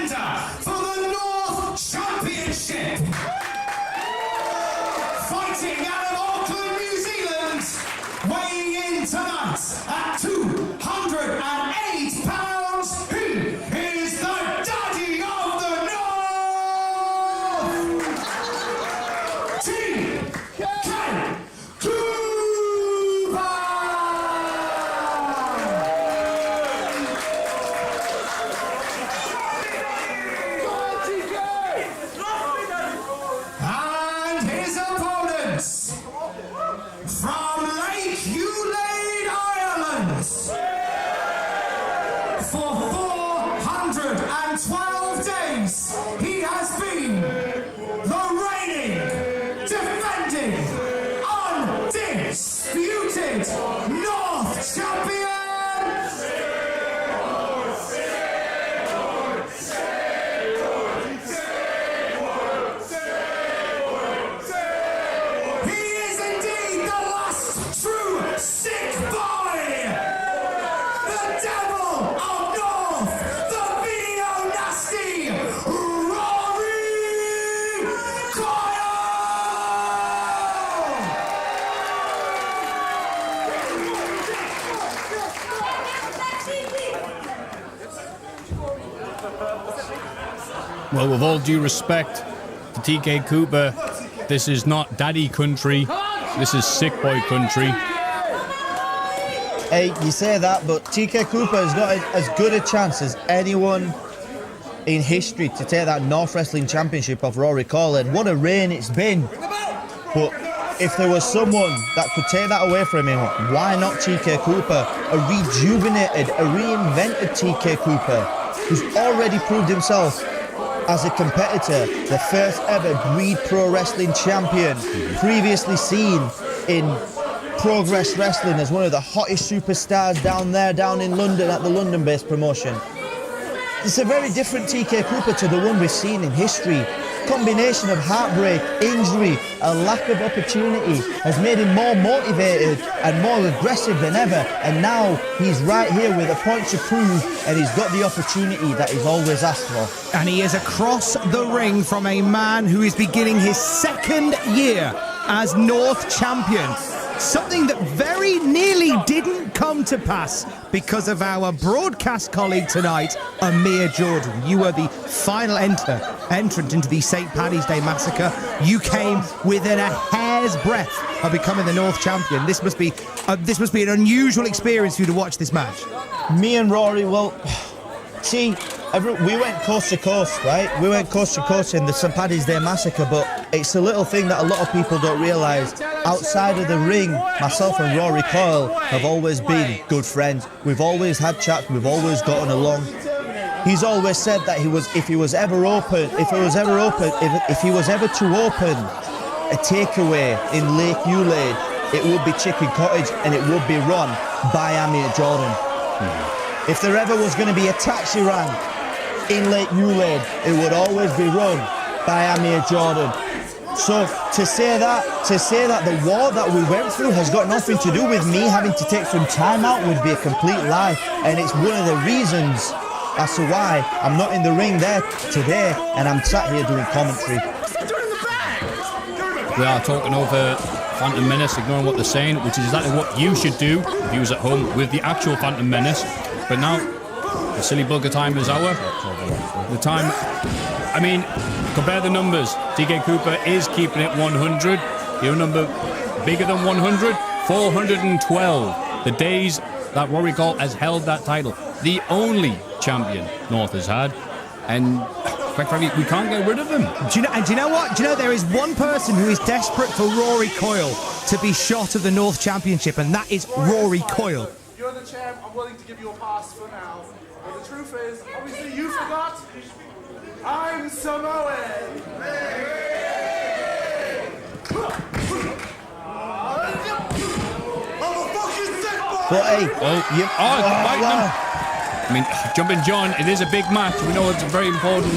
contender for the North Championship. Fighting out of Auckland, New Zealand, weighing in tonight at 208 pounds, he is the Daddy of the North, TK Cooper! And his opponents from Lake Ulade, Ireland, for 412 days, he has been the reigning, defending, undisputed North Champion. He is indeed the last true sick boy, the devil of North, the video nasty, Rory Coyle! Well, with all due respect to TK Cooper, this is not daddy country. This is sick boy country. Hey, you say that, but TK Cooper has got as good a chance as anyone in history to take that North Wrestling Championship off Rory Coyle, and what a reign it's been. But if there was someone that could take that away from him, why not TK Cooper? A rejuvenated, a reinvented TK Cooper, who's already proved himself as a competitor, the first ever Breed Pro Wrestling champion, previously seen in Progress Wrestling as one of the hottest superstars down in London at the London-based promotion. It's a very different TK Cooper to the one we've seen in history. Combination of heartbreak, injury, a lack of opportunity has made him more motivated and more aggressive than ever, and now he's right here with a point to prove, and he's got the opportunity that he's always asked for. And he is across the ring from a man who is beginning his second year as North Champion. Something that very nearly didn't come to pass because of our broadcast colleague tonight, Amir Jordan. You were the final entrant into the St. Paddy's Day Massacre. You came within a hair's breadth of becoming the North Champion. This must be an unusual experience for you to watch this match. Me and Rory, well, see, we went coast to coast, right? We went coast to coast in the St. Paddy's Day Massacre, but it's a little thing that a lot of people don't realise. Outside of the ring, myself and Rory Coyle have always been good friends. We've always had chats, we've always gotten along. He's always said that if he was ever to open a takeaway in Lake Ulade, it would be Chicken Cottage and it would be run by Amir Jordan. If there ever was going to be a taxi rank in Lake Ulade, it would always be run by Amir Jordan. So to say that the war that we went through has got nothing to do with me having to take some time out would be a complete lie, and it's one of the reasons as to why I'm not in the ring there today and I'm sat here doing commentary. We are talking over Phantom Menace, ignoring what they're saying, which is exactly what you should do if you was at home with the actual Phantom Menace. But now, the silly bugger time is our. The time, I mean, compare the numbers. TK Cooper is keeping it 100. Your number bigger than 100, 412. The days that Rory Coyle has held that title. The only champion North has had. And quite frankly, we can't get rid of him. Do you know what? Do you know there is one person who is desperate for Rory Coyle to be shot of the North Championship, and that is Rory Coyle. You're the champ, I'm willing to give you a pass for now. But the truth is, obviously you forgot, I'm Samoan! But hey, I mean, Jumping John, it is a big match. We know it's a very important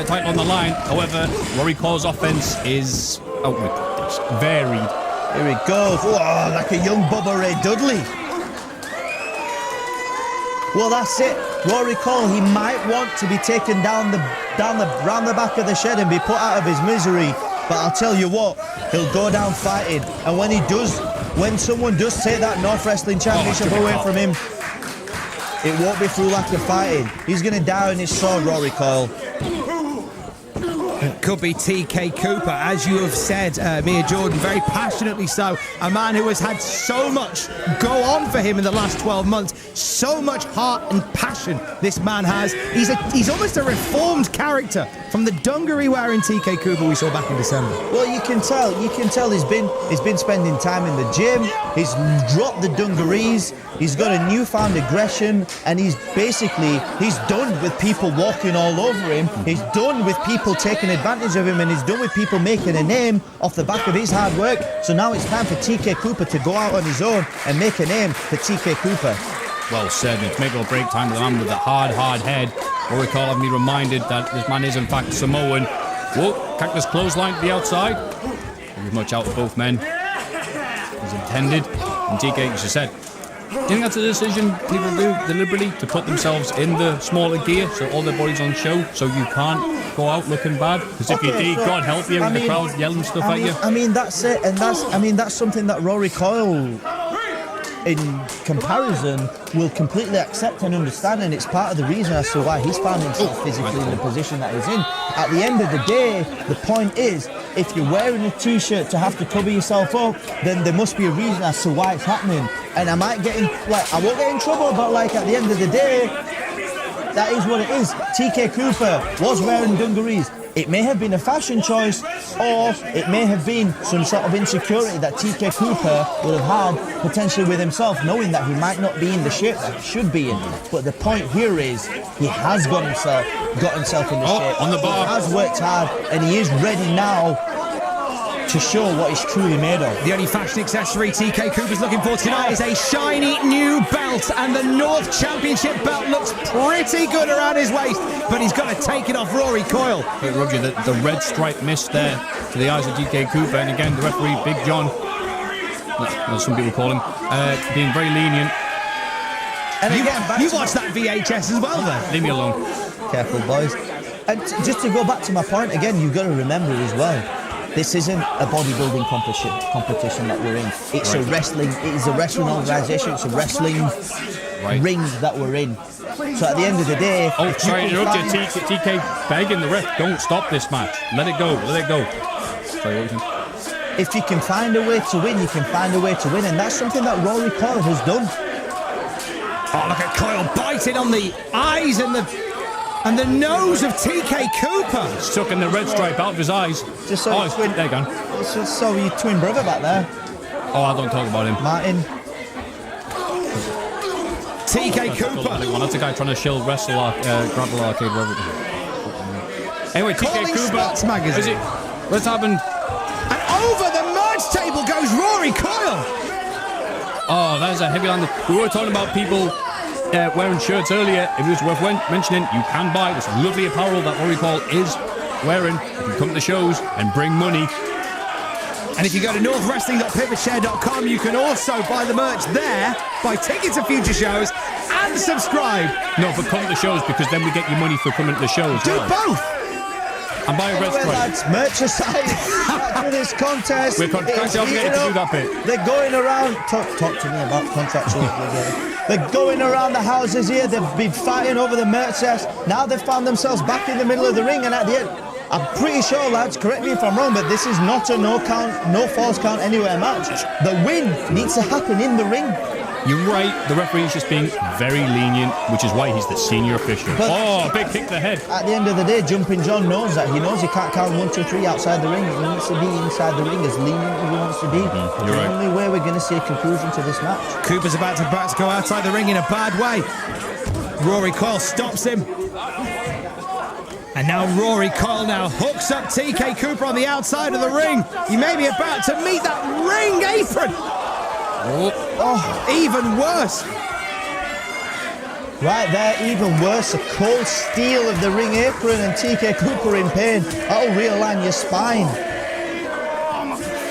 title on the line. However, Rory Coyle's offense is varied. Here he goes. Whoa, like a young Bubba Ray Dudley. Well, that's it. Rory Coyle, he might want to be taken round the back of the shed and be put out of his misery. But I'll tell you what, he'll go down fighting. And when he does, when someone does take that North Wrestling Championship away from him, it won't be through lack of fighting. He's going to die on his sword, Rory Coyle. It could be TK Cooper, as you have said, Mia Jordan, very passionately so. A man who has had so much go on for him in the last 12 months. So much heart and passion this man has. He's almost a reformed character from the dungaree wearing TK Cooper we saw back in December. Well, you can tell he's been spending time in the gym. He's dropped the dungarees. He's got a newfound aggression, and he's done with people walking all over him. He's done with people taking advantage of him, and he's done with people making a name off the back of his hard work. So now it's time for TK Cooper to go out on his own and make a name for TK Cooper. Well said. It's make or break time with the man with the hard head. Rory Coyle having me reminded that this man is in fact Samoan. Whoa, cactus clothesline to the outside. Very much out of both men as intended. And TK, as you said, do you think that's a decision people do deliberately to put themselves in the smaller gear so all their bodies on show so you can't go out looking bad? Because if you do, God help you, the crowd yelling stuff at you. I mean, that's it, and that's something that Rory Coyle, in comparison, will completely accept and understand, and it's part of the reason as to why he's found himself physically in the position that he's in. At the end of the day, the point is, if you're wearing a t-shirt to have to cover yourself up, then there must be a reason as to why it's happening. And I won't get in trouble, but at the end of the day, that is what it is. TK Cooper was wearing dungarees. It may have been a fashion choice, or it may have been some sort of insecurity that TK Cooper would have had potentially with himself, knowing that he might not be in the shape that he should be in. But the point here is, he has got himself in the shape. On the bar. He has worked hard, and he is ready now to show what he's truly made of. The only fashion accessory TK Cooper's looking for tonight is a shiny new belt, and the North Championship belt looks pretty good around his waist, but he's got to take it off Rory Coyle. But Roger, the red stripe missed there to the eyes of TK Cooper, and again the referee, Big John, as some people call him, being very lenient. And again, you watched that VHS as well then? Leave me alone. Careful, boys. And just to go back to my point again, you've got to remember as well, this isn't a bodybuilding competition that we're in. It's a wrestling. It is a wrestling organisation. It's a wrestling ring that we're in. So at the end of the day, TK begging the ref, don't stop this match. Let it go. Let it go. Sorry, what was it? If you can find a way to win, you can find a way to win, and that's something that Rory Coyle has done. Oh, look at Coyle biting on the eyes and the nose of TK Cooper. Sucking the red stripe out of his eyes. Just so there you go. It's just so your twin brother back there. Oh, I don't talk about him. Martin. TK Cooper. That's a guy trying to shield wrestle Gravel Arcade. Anyway, TK Cooper. Magazine. What's happened? And over the merge table goes Rory Coyle. Oh, that's a heavy landing. We were talking about people wearing shirts earlier. It was worth mentioning. You can buy this lovely apparel that Rory Coyle is wearing. You can come to the shows and bring money. And if you go to northwrestling.pivotshare.com, you can also buy the merch there, buy tickets to future shows, and subscribe. No, but come to the shows, because then we get your money for coming to the shows. Do both. And buy a red stripe. Lads, merch aside, for this contest. We're contractually obligated to do that bit. They're going around. Talk to me about contractual obligations. They're going around the houses here. They've been fighting over the merch chest. Now they've found themselves back in the middle of the ring, and at the end, I'm pretty sure, lads, correct me if I'm wrong, but this is not a no falls count anywhere match. The win needs to happen in the ring. You're right, the referee is just being very lenient, which is why he's the senior official. But big kick to the head. At the end of the day, Jumping John knows that. He knows he can't count 1, 2, 3 outside the ring. He wants to be inside the ring as lenient as he wants to be. You're the right. only way we're going to see a conclusion to this match. Cooper's about to go outside the ring in a bad way. Rory Coyle stops him. And now Rory Coyle hooks up TK Cooper on the outside of the ring. He may be about to meet that ring apron. Oh, even worse. Right there, even worse, a cold steel of the ring apron and TK Cooper in pain. That'll realign your spine.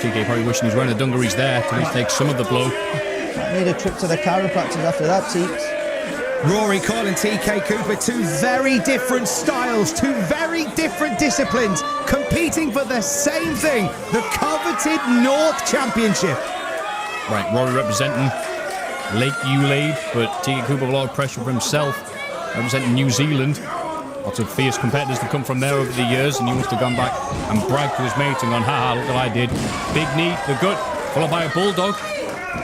TK probably wishing he's wearing the dungarees there to at least take some of the blow. Might need a trip to the chiropractor after that, Teeks. Rory Coyle and TK Cooper, two very different styles, two very different disciplines, competing for the same thing, the coveted North Championship. Right, Rory representing Lake Eulaid, but TK Cooper with a lot of pressure for himself, representing New Zealand. Lots of fierce competitors that come from there over the years, and he wants to come back and brag to his mates and gone, haha, look what I did. Big knee, the gut, followed by a bulldog.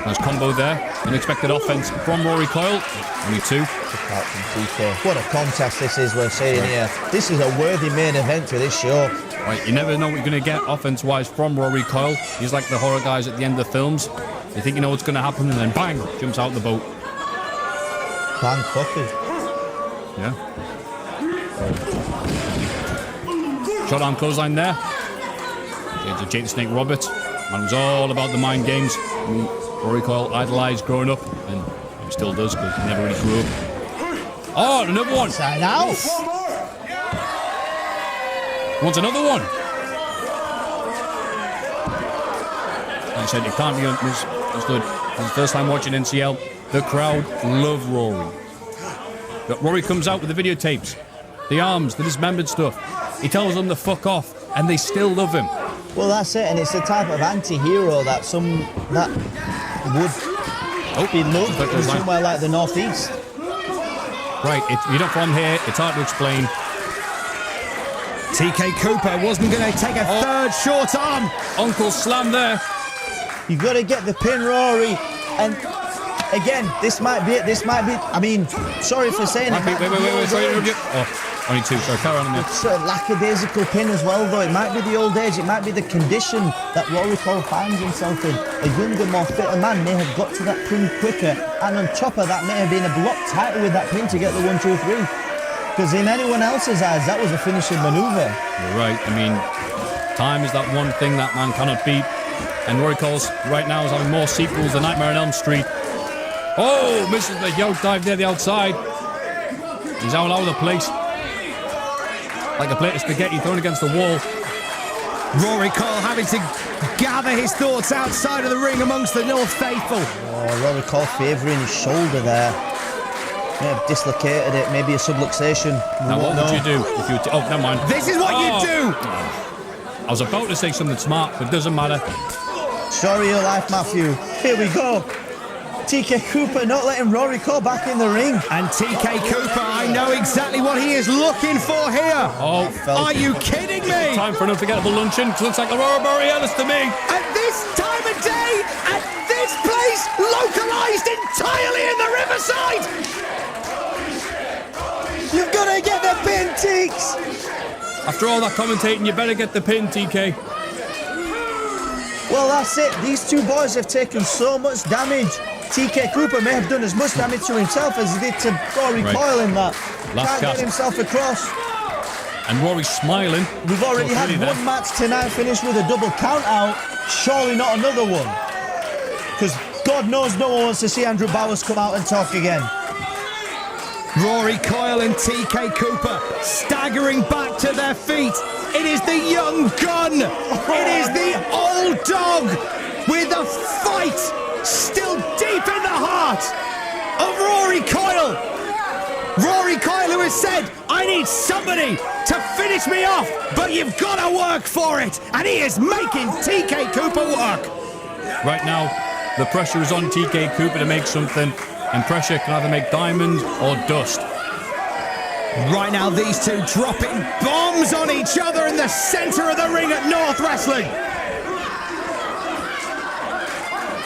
Nice combo there. Unexpected offense from Rory Coyle. Only two. Apart from TK. What a contest this is, we're saying here. This is a worthy main event for this show. Right, you never know what you're going to get offense-wise from Rory Coyle. He's like the horror guys at the end of the films. You think you know what's going to happen, and then bang, jumps out the boat. Bang fucking. Yeah. Shot arm clothesline there. Jake the Snake Roberts. Man, it was all about the mind games. Rory Coyle idolised growing up, and he still does because he never really grew up. Oh, another one. Side out. Wants another one. Like I said, it can't be understood. It's the first time watching NCL. The crowd love Rory. But Rory comes out with the videotapes, the arms, the dismembered stuff. He tells them to fuck off, and they still love him. Well, that's it, and it's the type of anti-hero that would be loved in somewhere like the Northeast. Right, if you're not from here, it's hard to explain. TK Cooper wasn't going to take a third short arm. Uncle slam there. You've got to get the pin, Rory, and again, this might be it. This might be. I mean, sorry for saying it. Wait. Sorry, only two. Sorry, carry on a minute. It's a lackadaisical pin as well, though. It might be the old age. It might be the condition that Rory Coyle finds himself in. A younger, more fitter man may have got to that pin quicker, and on top of that, may have been a block tighter with that pin to get the 1, 2, 3. Because in anyone else's eyes, that was a finishing manoeuvre. You're right. I mean, time is that one thing that man cannot beat. And Rory Coyle right now is having more sequels than Nightmare on Elm Street. Oh, misses the yoke dive there, the outside. He's all over the place. Like a plate of spaghetti thrown against the wall. Rory Coyle having to gather his thoughts outside of the ring amongst the North faithful. Oh, Rory Coyle favouring his shoulder there. May have dislocated it, maybe a subluxation. Now, what would you do if you... Oh, never mind. This is what you do! I was about to say something smart, but it doesn't matter. Story of your life, Matthew. Here we go. TK Cooper not letting Rory Coyle back in the ring. And TK Cooper, I know exactly what he is looking for here. Oh, are you kidding me? Time for an unforgettable luncheon. Looks like Aurora Borealis to me. At this time of day, at this place, localized entirely in the Riverside. You've got to get the pin, Teeks. After all that commentating, you better get the pin, TK. Well, that's it. These two boys have taken so much damage. TK Cooper may have done as much damage to himself as he did to Rory Coyle in that. Last Can't get himself across. And Rory's smiling. We've already had one match tonight finished with a double count out. Surely not another one. Because God knows no one wants to see Andrew Bowers come out and talk again. Rory Coyle and TK Cooper staggering back to their feet. It is the young gun. It is the old dog with a fight still deep in the heart of Rory Coyle. Rory Coyle, who has said, I need somebody to finish me off, but you've got to work for it. And he is making TK Cooper work. Right now, the pressure is on TK Cooper to make something, and pressure can either make diamonds or dust. Right now, these two dropping bombs on each other in the centre of the ring at North Wrestling.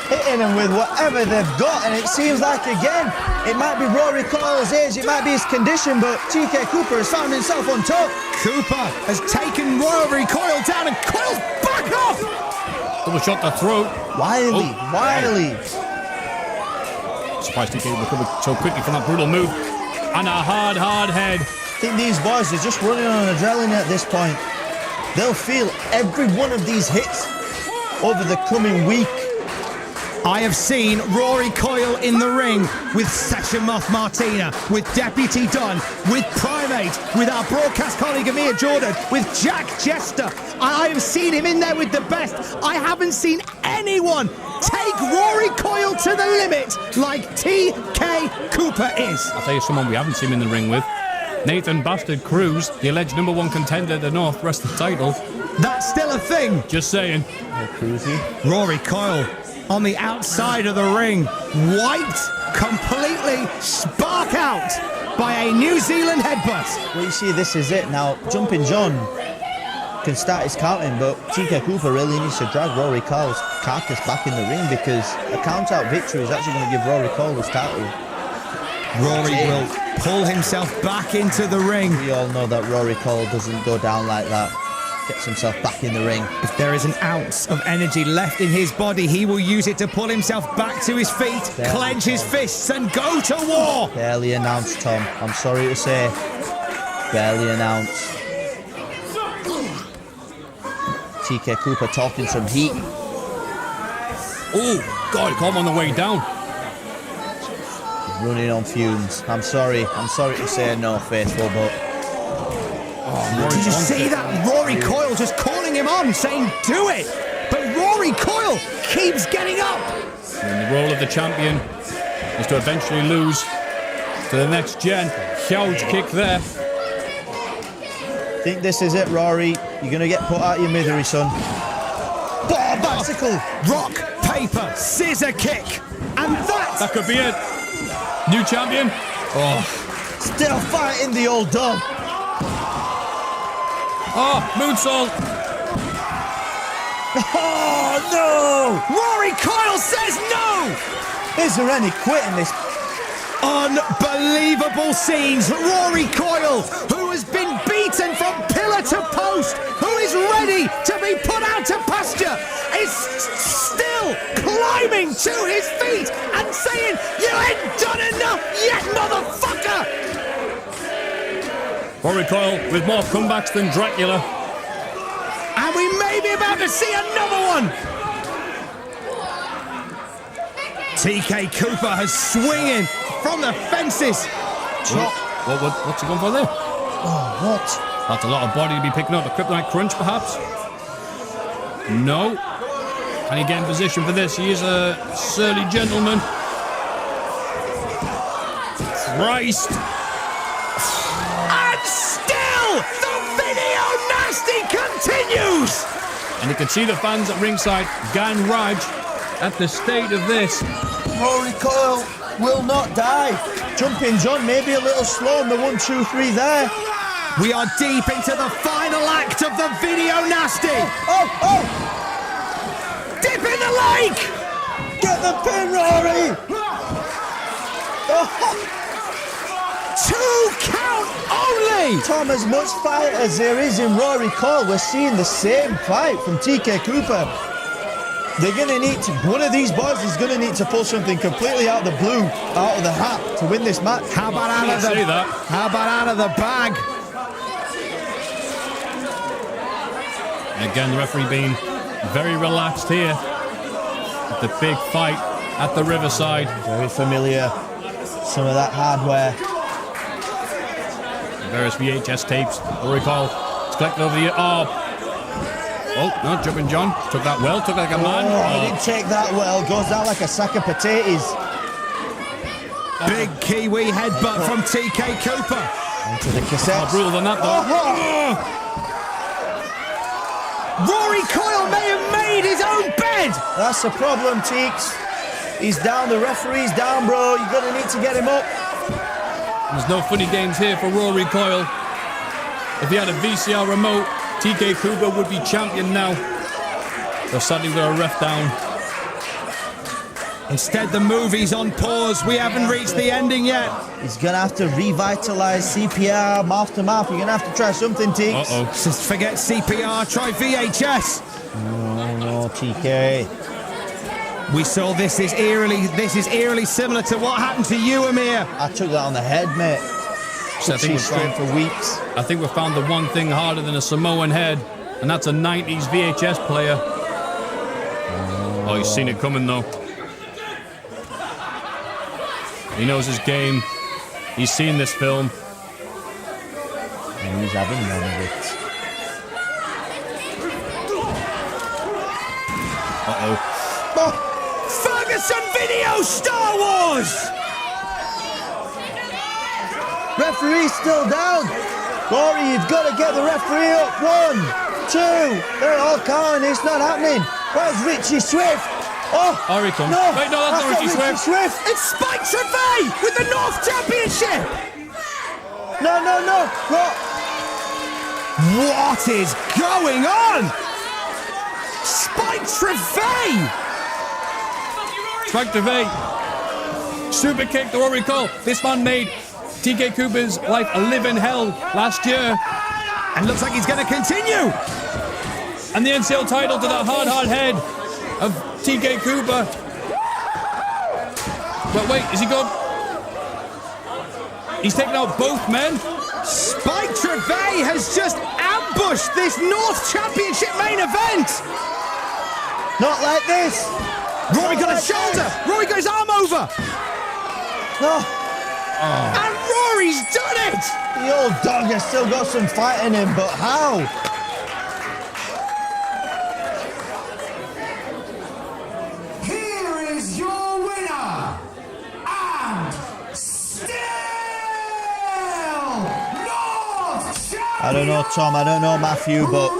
Hitting them with whatever they've got, and it seems like, again, it might be Rory Coyle's age, it might be his condition, but TK Cooper has found himself on top. Cooper has taken Rory Coyle down, and Coyle's back off! Double shot to throat. Wily. Surprised TK recovered so quickly from that brutal move. And a hard head. I think these boys are just running on adrenaline at this point. They'll feel every one of these hits over the coming week. I have seen Rory Coyle in the ring with Session Moth Martina, with Deputy Dunn, with Primate, with our broadcast colleague Amir Jordan, with Jack Jester. I have seen him in there with the best. I haven't seen anyone take Rory Coyle to the limit like TK Cooper is. I'll tell you someone we haven't seen in the ring with. Nathan Bastard Cruz, the alleged #1 contender to the North Wrestling title. That's still a thing. Just saying. Rory Coyle on the outside of the ring, wiped completely spark out by a New Zealand headbutt. Well, you see, this is it now. Jumping John can start his counting, but TK Cooper really needs to drag Rory Coyle's carcass back in the ring, because a count-out victory is actually going to give Rory Coyle his title. Rory will pull himself back into the ring. We all know that Rory Coyle doesn't go down like that. Gets himself back in the ring. If there is an ounce of energy left in his body, he will use it to pull himself back to his feet, clench his fists and go to war. Barely announced, Tom. I'm sorry to say. Barely announced. TK Cooper talking some heat. Oh, God, caught him on the way down. Running on fumes. I'm sorry to say, no, faithful, but Did you see that? Rory Coyle just calling him on, saying, do it. But Rory Coyle keeps getting up. And the role of the champion is to eventually lose to the next gen. Huge kick there. think this is it, Rory. You're going to get put out your misery, son. Bicycle. Rock, paper, scissor kick. And That could be it. New champion. Oh, Still fighting the old dog. oh, moonsault. Oh, no! Rory Coyle says no! Is there any quitting this? Unbelievable scenes. Rory Coyle, who has been beaten from pillar to post, who is ready to be put out to pasture, is still climbing to his feet and saying, you ain't done enough yet, motherfucker! Rory Coyle with more comebacks than Dracula. And we may be about to see another one. TK Cooper has swinging from the fences. What's he going for there? Oh, what? That's a lot of body to be picking up. A kryptonite crunch, perhaps? No. Can he get in position for this? He is a surly gentleman. Christ. And still, the video nasty continues. And you can see the fans at ringside, Gan Raj, at the state of this. Rory Coyle will not die. Jumping John, maybe a little slow on the 1, 2, 3 there. We are deep into the final act of the video nasty. Oh! Dip in the lake. Get the pin, Rory! Oh. 2 count only. Tom, as much fight as there is in Rory Coyle, we're seeing the same fight from TK Cooper. They're going to need to, one of these boys is going to need to pull something completely out of the blue, out of the hat to win this match. How about out of the bag? Again, the referee being very relaxed here. The big fight at the Riverside. Very familiar. Some of that hardware. Various VHS tapes. Rory Coyle is collecting over the... Oh, no, Jumping John took that well, took like a man. He didn't take that well, goes down like a sack of potatoes. Big Kiwi headbutt from TK Cooper. Into the cassette. More brutal than that, though. Rory Coyle may have made his own bed. That's the problem, Teeks. He's down, the referee's down, bro. You're going to need to get him up. There's no funny games here for Rory Coyle. If he had a VCR remote, TK Cooper would be champion now. They're sadly with a ref down. Instead, the movie's on pause. We haven't reached the ending yet. He's going to have to revitalize CPR, mouth to mouth. You're going to have to try something, Teeks. Uh-oh. Just forget CPR, try VHS. No, TK. We saw this is eerily similar to what happened to you, Amir. I took that on the head, mate. So I think She's straight for weeks. I think we've found the one thing harder than a Samoan head, and that's a 90s VHS player. Oh, he's seen it coming, though. He knows his game. He's seen this film. And he's having none of it. Uh-oh. Ferguson Video Star Wars! Referee's still down. Rory, you've got to get the referee up. 1, 2. They're all counting. It's not happening. Where's Richie Swift? Oh, Here he comes. No, Wait, no, that's not Richie Swift. It's Spike Trevay with the North Championship! No. What is going on? Spike Trevay! Spike Trevay. Super kick to Rory Coyle. This man made TK Cooper's life a living hell last year. And looks like he's going to continue. And the NCL title to that hard head of TK Cooper. But wait, is he gone? He's taken out both men. Spike Trevay has just ambushed this North Championship main event. Not like this. Rory got a shoulder. Rory got his arm over. No. And Rory's done it. The old dog has still got some fight in him, but how? Here is your winner, and still North Champion. I don't know, Tom. I don't know, Matthew, but